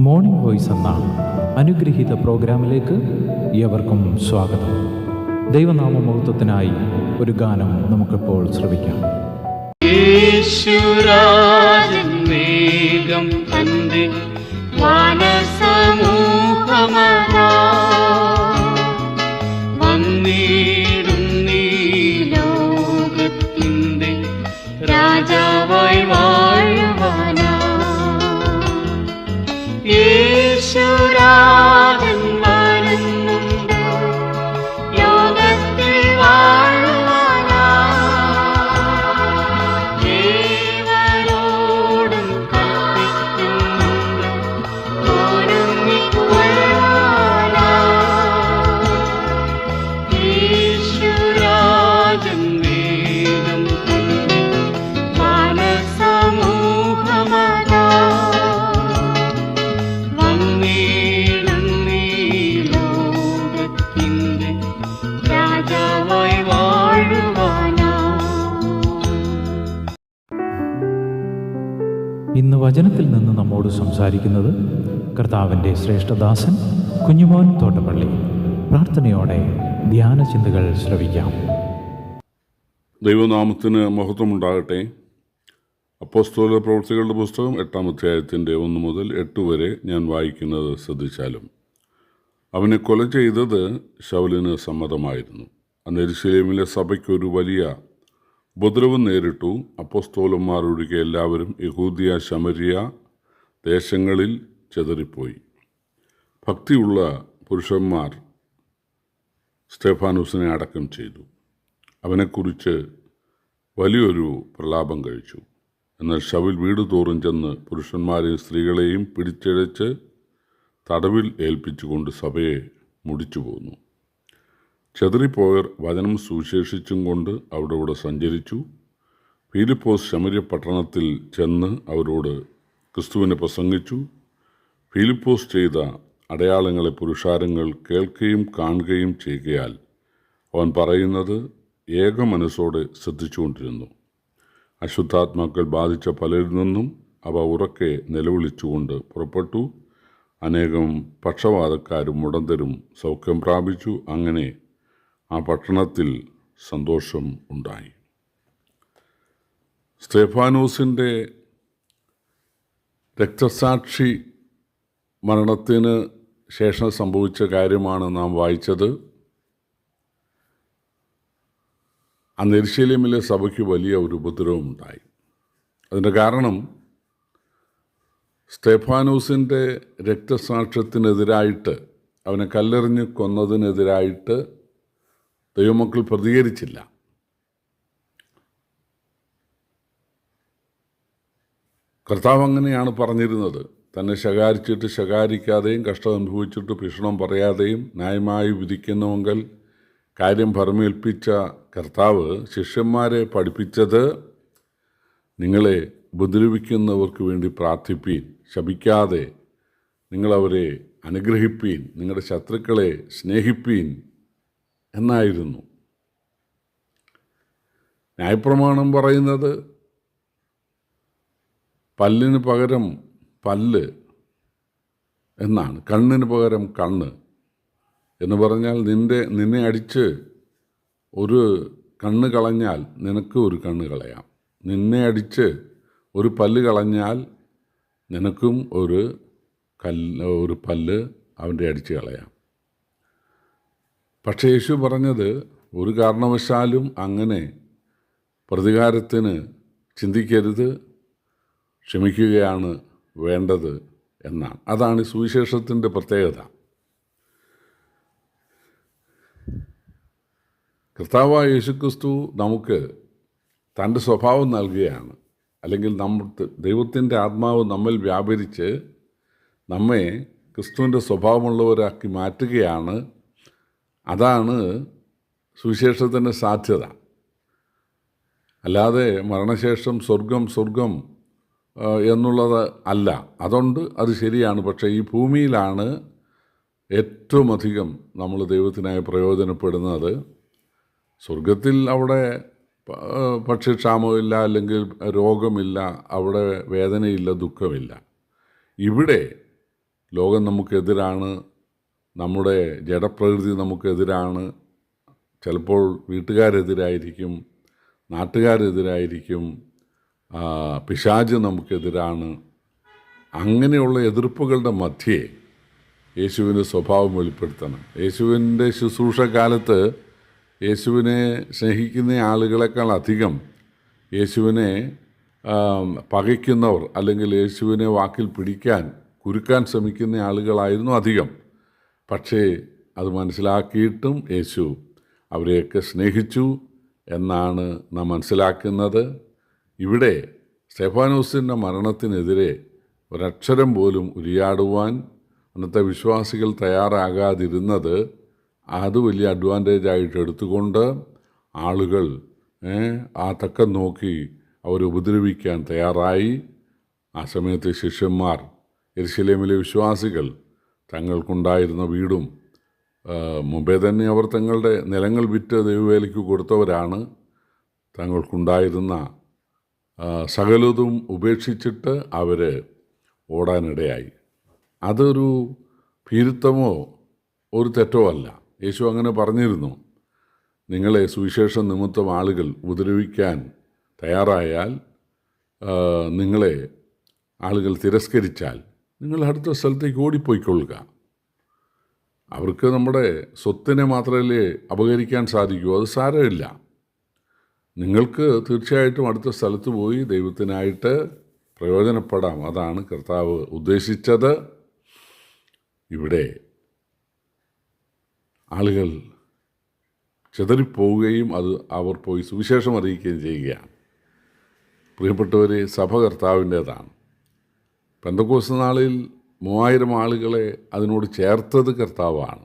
Morning voice എന്ന അനുഗ്രഹീത പ്രോഗ്രാമിലേക്ക് ഏവർക്കും സ്വാഗതം. ദൈവനാമ മഹത്വത്തിനായി ഒരു ഗാനം നമുക്കിപ്പോൾ ശ്രവിക്കാം. യേശുരാജൻ വേഗം തന്റെ വാനസമൂഹമതാ വന്നിടുന്നീ ലോകത്തിൻ്റെ രാജാവായി വാഴുവാനാ. യേശുരാജൻ വരുന്നുണ്ട് ലോകത്തിൽ വാഴുവാനാ. ഏവരോടും കൽപ്പിക്കുന്നുണ്ട് ഒരുങ്ങിക്കൊള്ളുവാനാ. യേശുരാജൻ വേഗം തന്റെ വാനസമൂഹമതാ വന്നിടുന്നീ ലോകത്തിൻ്റെ രാജാവായി വാഴുവാനാ. ഇന്ന് വചനത്തിൽ നിന്ന് നമ്മോട് സംസാരിക്കുന്നത് കർത്താവിൻ്റെ ശ്രേഷ്ഠദാസൻ കുഞ്ഞുമോൻ തോട്ടപ്പള്ളി. പ്രാർത്ഥനയോടെ ധ്യാന ചിന്തകൾ ശ്രവിക്കാം. ദൈവനാമത്തിന് മഹത്വമുണ്ടാകട്ടെ. അപ്പോസ്തല പ്രവൃത്തികളുടെ പുസ്തകം 8-ാം അധ്യായത്തിൻ്റെ 1 മുതൽ 8 വരെ ഞാൻ വായിക്കുന്നത് ശ്രദ്ധിച്ചാലും, അവനെ കൊല ചെയ്തത് ശൗലിന് സമ്മതമായിരുന്നു. അന്ന് യെരൂശലേമിലെ സഭയ്ക്കൊരു വലിയ ഉപദ്രവം നേരിട്ടു. അപ്പോസ്തലന്മാർ ഒഴികെ എല്ലാവരും യഹൂദിയ ശമരിയ ദേശങ്ങളിൽ ചെതറിപ്പോയി. ഭക്തിയുള്ള പുരുഷന്മാർ സ്തെഫാനോസിനെ അടക്കം ചെയ്തു. അവനെക്കുറിച്ച് വലിയൊരു പ്രലാപം കഴിച്ചു. എന്നാൽ ശൗൽ വീട് തോറും ചെന്ന് പുരുഷന്മാരെയും സ്ത്രീകളെയും പിടിച്ചിഴച്ച് തടവിൽ ഏൽപ്പിച്ചുകൊണ്ട് സഭയെ മുടിച്ചു പോന്നു. ചെതറിപ്പോയർ വചനം സുവിശേഷിച്ചും കൊണ്ട് അവിടെ സഞ്ചരിച്ചു. ഫിലിപ്പോസ് ശമര്യ പട്ടണത്തിൽ ചെന്ന് അവരോട് ക്രിസ്തുവിനെ പ്രസംഗിച്ചു. ഫിലിപ്പോസ് ചെയ്ത അടയാളങ്ങളെ പുരുഷാരങ്ങൾ കേൾക്കുകയും കാണുകയും ചെയ്യുകയാൽ അവൻ പറയുന്നത് ഏക മനസ്സോടെ ശ്രദ്ധിച്ചുകൊണ്ടിരുന്നു. അശുദ്ധാത്മാക്കൾ ബാധിച്ച പലരിൽ നിന്നും അവ ഉറക്കെ നിലവിളിച്ചുകൊണ്ട് പുറപ്പെട്ടു. അനേകം പക്ഷവാതക്കാരും മുടന്തരും സൗഖ്യം പ്രാപിച്ചു. അങ്ങനെ ആ പട്ടണത്തിൽ സന്തോഷം ഉണ്ടായി. സ്തെഫാനോസിൻ്റെ രക്തസാക്ഷി മരണത്തിന് ശേഷം സംഭവിച്ച കാര്യമാണ് നാം വായിച്ചത്. അന്ന് യെരൂശലേമിലെ സഭയ്ക്ക് വലിയ ഒരു ഉപദ്രവം ഉണ്ടായി. അതിൻ്റെ കാരണം സ്തെഫാനോസിൻ്റെ രക്തസാക്ഷ്യത്തിനെതിരായിട്ട്, അവനെ കല്ലെറിഞ്ഞ് കൊന്നതിനെതിരായിട്ട് ദൈവമക്കൾ പ്രതികരിച്ചില്ല. കർത്താവ് അങ്ങനെയാണ് പറഞ്ഞിരുന്നത്. തന്നെ ശകാരിച്ചിട്ട് ശകാരിക്കാതെയും കഷ്ടം അനുഭവിച്ചിട്ട് ഭീഷണം പറയാതെയും ന്യായമായി വിധിക്കുന്നുവെങ്കിൽ കാര്യം ഭരമേൽപ്പിച്ച കർത്താവ് ശിഷ്യന്മാരെ പഠിപ്പിച്ചത്, നിങ്ങളെ ഉപദ്രവിക്കുന്നവർക്ക് വേണ്ടി പ്രാർത്ഥിപ്പീൻ, ശപിക്കാതെ നിങ്ങളവരെ അനുഗ്രഹിപ്പീൻ, നിങ്ങളുടെ ശത്രുക്കളെ സ്നേഹിപ്പീൻ എന്നായിരുന്നു. ന്യായപ്രമാണം പറയുന്നത് പല്ലിന് പകരം പല്ല് എന്നാണ്, കണ്ണിന് പകരം കണ്ണ് എന്ന് പറഞ്ഞാൽ നിന്നെ അടിച്ച് ഒരു കണ്ണ് കളഞ്ഞാൽ നിനക്ക് ഒരു കണ്ണ് കളയാം. നിന്നെ അടിച്ച് ഒരു പല്ല് കളഞ്ഞാൽ നിനക്കും ഒരു പല്ല് അവൻ്റെ അടിച്ച് കളയാം. പക്ഷേ യേശു പറഞ്ഞത്, ഒരു കാരണവശാലും അങ്ങനെ പ്രതികാരത്തിന് ചിന്തിക്കരുത്, ക്ഷമിക്കുകയാണ് വേണ്ടത് എന്നാണ്. അതാണ് സുവിശേഷത്തിൻ്റെ പ്രത്യേകത. കർത്താവായ യേശുക്രിസ്തു നമുക്ക് തൻ്റെ സ്വഭാവം നൽകുകയാണ്. അല്ലെങ്കിൽ ദൈവത്തിൻ്റെ ആത്മാവ് നമ്മിൽ വ്യാപരിച്ച് നമ്മെ ക്രിസ്തുവിൻ്റെ സ്വഭാവമുള്ളവരാക്കി മാറ്റുകയാണ്. അതാണ് സുവിശേഷത്തിൻ്റെ സാധ്യത. അല്ലാതെ മരണശേഷം സ്വർഗം എന്നുള്ളത് അല്ല. അതുകൊണ്ട് അത് ശരിയാണ്. പക്ഷേ ഈ ഭൂമിയിലാണ് ഏറ്റവും അധികം നമ്മൾ ദൈവത്തിനായി പ്രയോജനപ്പെടുന്നത്. സ്വർഗത്തിൽ അവിടെ ഭക്ഷ്യക്ഷാമമില്ല, അല്ലെങ്കിൽ രോഗമില്ല, അവിടെ വേദനയില്ല, ദുഃഖമില്ല. ഇവിടെ ലോകം നമുക്കെതിരാണ്, നമ്മുടെ ജഡപ്രകൃതി നമുക്കെതിരാണ്, ചിലപ്പോൾ വീട്ടുകാരെതിരായിരിക്കും, നാട്ടുകാരെതിരായിരിക്കും, പിശാച് നമുക്കെതിരാണ്. അങ്ങനെയുള്ള എതിർപ്പുകളുടെ മധ്യേ യേശുവിൻ്റെ സ്വഭാവം വെളിപ്പെടുത്തണം. യേശുവിൻ്റെ ശുശ്രൂഷ കാലത്ത് യേശുവിനെ സ്നേഹിക്കുന്ന ആളുകളെക്കാൾ അധികം യേശുവിനെ പകയ്ക്കുന്നവർ, അല്ലെങ്കിൽ യേശുവിനെ വാക്കിൽ പിടിക്കാൻ കുരുക്കാൻ ശ്രമിക്കുന്ന ആളുകളായിരുന്നു അധികം. പക്ഷേ അത് മനസ്സിലാക്കിയിട്ടും യേശു അവരെയൊക്കെ സ്നേഹിച്ചു എന്നാണ് നാം മനസ്സിലാക്കുന്നത്. ഇവിടെ സ്തെഫാനോസിൻ്റെ മരണത്തിനെതിരെ ഒരക്ഷരം പോലും ഉരിയാടുവാൻ അന്നത്തെ വിശ്വാസികൾ തയ്യാറാകാതിരുന്നത് അത് വലിയ അഡ്വാൻറ്റേജായിട്ട് എടുത്തുകൊണ്ട് ആളുകൾ ആ തക്കം നോക്കി അവർ ഉപദ്രവിക്കാൻ തയ്യാറായി. ആ സമയത്ത് ശിഷ്യന്മാർ, യെരുശലേമിലെ വിശ്വാസികൾ തങ്ങൾക്കുണ്ടായിരുന്ന വീടും മുമ്പേ തന്നെ അവർ തങ്ങളുടെ നിലങ്ങൾ വിറ്റ് ദൈവവേലയ്ക്ക് കൊടുത്തവരാണ്. തങ്ങൾക്കുണ്ടായിരുന്ന സകലതും ഉപേക്ഷിച്ചിട്ട് അവർ ഓടാനിടയായി. അതൊരു ഭീരുത്വമോ ഒരു തെറ്റോ അല്ല. യേശു അങ്ങനെ പറഞ്ഞിരുന്നു. നിങ്ങളെ സുവിശേഷ നിമിത്തം ആളുകൾ ഉപദ്രവിക്കാൻ തയ്യാറായാൽ, നിങ്ങളെ ആളുകൾ തിരസ്കരിച്ചാൽ, നിങ്ങൾ അടുത്ത സ്ഥലത്തേക്ക് ഓടിപ്പോയിക്കൊള്ളുക. അവർക്ക് നമ്മുടെ സ്വത്തിനെ മാത്രമല്ലേ അപഹരിക്കാൻ സാധിക്കൂ, അത് സാരമില്ല. നിങ്ങൾക്ക് തീർച്ചയായിട്ടും അടുത്ത സ്ഥലത്ത് പോയി ദൈവത്തിനായിട്ട് പ്രയോജനപ്പെടാം. അതാണ് കർത്താവ് ഉദ്ദേശിച്ചത്. ഇവിടെ ആളുകൾ ചിതറിപ്പോവുകയും അവർ പോയി സുവിശേഷം അറിയിക്കുകയും ചെയ്യുകയാണ്. പ്രിയപ്പെട്ടവരെ, സഭ കർത്താവിൻ്റേതാണ്. പെന്തക്കോസ്ത് നാളിൽ 3000 ആളുകളെ അതിനോട് ചേർത്തത് കർത്താവാണ്.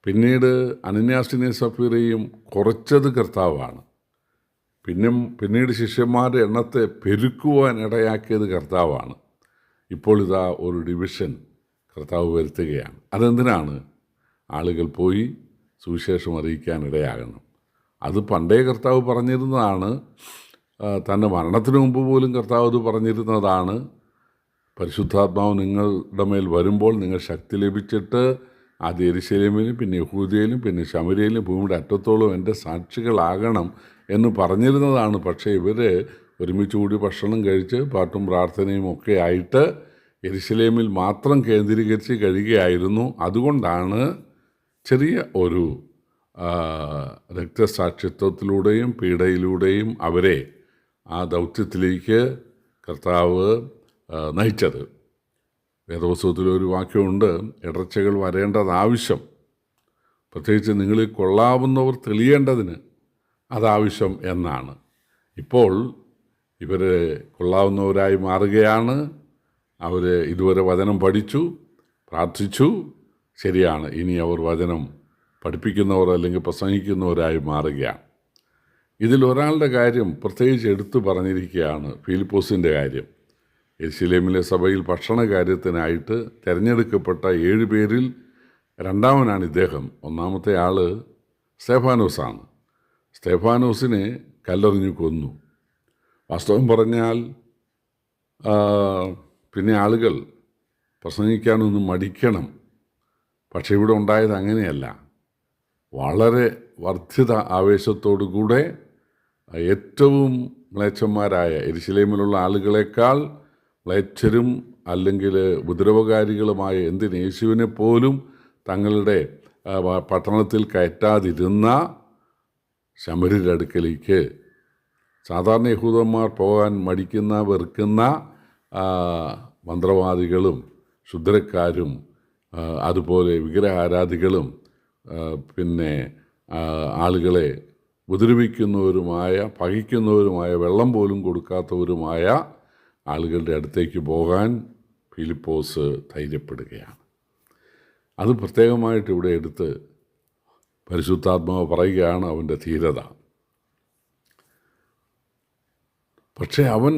പിന്നീട് അനന്യാസിനെ സഫീറയും കുറച്ചത് കർത്താവാണ്. പിന്നീട് ശിഷ്യന്മാരുടെ എണ്ണത്തെ പെരുക്കുവാൻ ഇടയാക്കിയത് കർത്താവാണ്. ഇപ്പോൾ ഇതാ ഒരു ഡിവിഷൻ കർത്താവ് വരുത്തുകയാണ്. അതെന്തിനാണ്? ആളുകൾ പോയി സുവിശേഷം അറിയിക്കാൻ ഇടയാകണം. അത് പണ്ടേ കർത്താവ് പറഞ്ഞിരുന്നതാണ്. തൻ്റെ മരണത്തിന് മുമ്പ് പോലും കർത്താവ് അത് പറഞ്ഞിരുന്നതാണ്. പരിശുദ്ധാത്മാവ് നിങ്ങളുടെ മേൽ വരുമ്പോൾ നിങ്ങൾ ശക്തി ലഭിച്ചിട്ട് ആദ്യം യെരുശലേമിലും പിന്നെ യഹൂദയിലും പിന്നെ ശമര്യയിലും ഭൂമിയുടെ അറ്റത്തോളം എൻ്റെ സാക്ഷികളാകണം എന്ന് പറഞ്ഞിരുന്നതാണ്. പക്ഷേ ഇവർ ഒരുമിച്ച് കൂടി ഭക്ഷണം കഴിച്ച് പാട്ടും പ്രാർത്ഥനയും ഒക്കെ ആയിട്ട് യെരുശലേമിൽ മാത്രം കേന്ദ്രീകരിച്ച് കഴിയുകയായിരുന്നു. അതുകൊണ്ടാണ് ചെറിയ ഒരു രക്തസാക്ഷിത്വത്തിലൂടെയും പീഡയിലൂടെയും അവരെ ആ ദൗത്യത്തിലേക്ക് കർത്താവ് നയിച്ചത്. വേദപുസ്തകത്തിലൊരു വാക്യമുണ്ട്, ഇടർച്ചകൾ വരേണ്ടത് ആവശ്യം, പ്രത്യേകിച്ച് നിങ്ങളിൽ കൊള്ളാവുന്നവർ തെളിയേണ്ടതിന് അതാവശ്യം എന്നാണ്. ഇപ്പോൾ ഇവർ കൊള്ളാവുന്നവരായി മാറുകയാണ്. അവർ ഇതുവരെ വചനം പഠിച്ചു, പ്രാർത്ഥിച്ചു, ശരിയാണ്. ഇനി അവർ വചനം പഠിപ്പിക്കുന്നവർ അല്ലെങ്കിൽ പ്രസംഗിക്കുന്നവരായി മാറുകയാണ്. ഇതിൽ ഒരാളുടെ കാര്യം പ്രത്യേകിച്ച് എടുത്തു പറഞ്ഞിരിക്കുകയാണ്, ഫിലിപ്പോസിൻ്റെ കാര്യം. യെരുശലേമിലെ സഭയിൽ ഭക്ഷണ കാര്യത്തിനായിട്ട് തിരഞ്ഞെടുക്കപ്പെട്ട 7 പേരിൽ രണ്ടാമനാണ് ഇദ്ദേഹം. ഒന്നാമത്തെ ആൾ സ്തെഫാനോസാണ്. സ്തെഫാനോസിനെ കല്ലെറിഞ്ഞു കൊന്നു. വാസ്തവം പറഞ്ഞാൽ പിന്നെ ആളുകൾ പ്രസംഗിക്കാനൊന്നും മടിക്കണം. പക്ഷേ ഇവിടെ ഉണ്ടായത് അങ്ങനെയല്ല. വളരെ വർദ്ധിത ആവേശത്തോടുകൂടെ ഏറ്റവും മ്ലേച്ഛന്മാരായ യെരുശലേമിലുള്ള ആളുകളെക്കാൾ മ്ലേച്ഛരും അല്ലെങ്കിൽ ഉപദ്രവകാരികളുമായ എന്തിന് യേശുവിനെ പോലും തങ്ങളുടെ പട്ടണത്തിൽ കയറ്റാതിരുന്ന ശമര്യരുടെ അടുക്കലേക്ക് സാധാരണ യഹൂദന്മാർ പോകാൻ മടിക്കുന്ന വെറുക്കുന്ന മന്ത്രവാദികളും ക്ഷുദ്രക്കാരും അതുപോലെ വിഗ്രഹാരാധികളും പിന്നെ ആളുകളെ ഉപദ്രവിക്കുന്നവരുമായ പകയ്ക്കുന്നവരുമായ വെള്ളം പോലും കൊടുക്കാത്തവരുമായ ആളുകളുടെ അടുത്തേക്ക് പോകാൻ ഫിലിപ്പോസ് ധൈര്യപ്പെടുകയാണ്. അത് പ്രത്യേകമായിട്ട് ഇവിടെ എടുത്ത് പരിശുദ്ധാത്മാവ് പറയുകയാണ് അവൻ്റെ ധീരത. പക്ഷേ അവൻ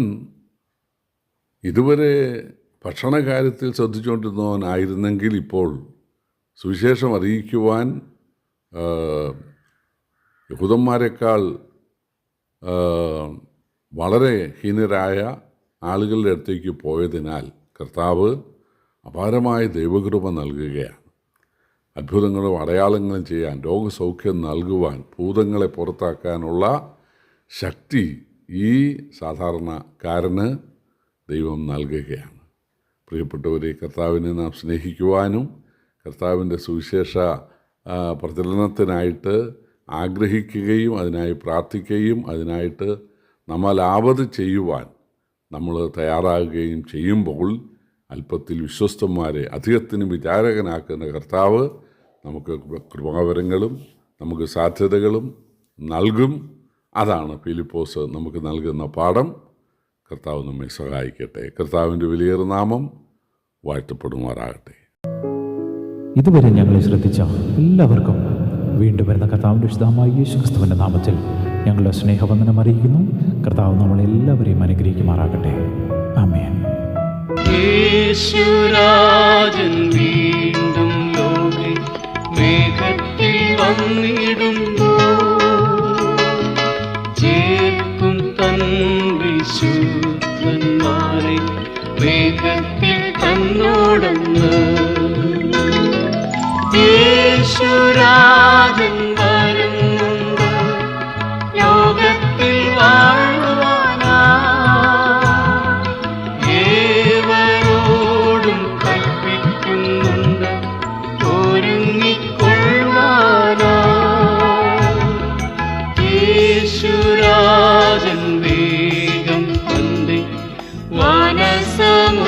ഇതുവരെ ഭക്ഷണകാര്യത്തിൽ ശ്രദ്ധിച്ചുകൊണ്ടിരുന്നവനായിരുന്നെങ്കിൽ ഇപ്പോൾ സുവിശേഷം അറിയിക്കുവാൻ യഹൂദന്മാരെക്കാൾ വളരെ ഹീനരായ ആളുകളുടെ അടുത്തേക്ക് പോയതിനാൽ കർത്താവ് അപാരമായ ദൈവകൃപ നൽകുകയാണ്. അത്ഭുതങ്ങളും അടയാളങ്ങളും ചെയ്യാൻ, രോഗസൗഖ്യം നൽകുവാൻ, ഭൂതങ്ങളെ പുറത്താക്കാനുള്ള ശക്തി ഈ സാധാരണക്കാരന് ദൈവം നൽകുകയാണ്. പ്രിയപ്പെട്ടവരെ, കർത്താവിനെ നാം സ്നേഹിക്കുവാനും കർത്താവിൻ്റെ സുവിശേഷ പ്രചരണത്തിനായിട്ട് ആഗ്രഹിക്കുകയും അതിനായി പ്രാർത്ഥിക്കുകയും അതിനായിട്ട് നമ്മളാവത് ചെയ്യുവാൻ നമ്മൾ തയ്യാറാകുകയും ചെയ്യുമ്പോൾ അല്പത്തിൽ വിശ്വസ്തന്മാരെ അധികത്തിന് വിചാരകനാക്കുന്ന കർത്താവ് നമുക്ക് കൃപാവരങ്ങളും നമുക്ക് സാധ്യതകളും നൽകും. അതാണ് ഫിലിപ്പോസ് നമുക്ക് നൽകുന്ന പാഠം. കർത്താവ് നമ്മെ സഹായിക്കട്ടെ. കർത്താവിൻ്റെ വിലയേറിയ നാമം വാഴ്ത്തപ്പെടുമാറാകട്ടെ. ഇതുവരെ ഞങ്ങളെ ശ്രദ്ധിച്ച എല്ലാവർക്കും വീണ്ടും വരുന്ന കർത്താവിൻ്റെ വിശുദ്ധമായ യേശുക്രിസ്തുവിൻ്റെ നാമത്തിൽ ഞങ്ങളുടെ സ്നേഹവന്ദനം അറിയിക്കുന്നു. കർത്താവ് നമ്മളെല്ലാവരെയും അനുഗ്രഹിക്കുമാറാകട്ടെ. ആമേൻ. യേശുരാജൻ വീണ്ടും ലോകെ മേഘത്തിൽ വന്നിടുന്നു. ചേർക്കും തൻ വിശുദ്ധന്മാരെ മേഘത്തിൽ തന്നോടൊന്ന്. യേശുരാജൻ വരുന്നുണ്ട് ലോകത്തിൽ വാഴുവാനാ. ഏവരോടും കൽപ്പിക്കുന്നുണ്ട് ഒരുങ്ങിക്കൊള്ളുവാനാ. യേശുരാജൻ വേഗം തന്റെ വാനസമൂഹമതാ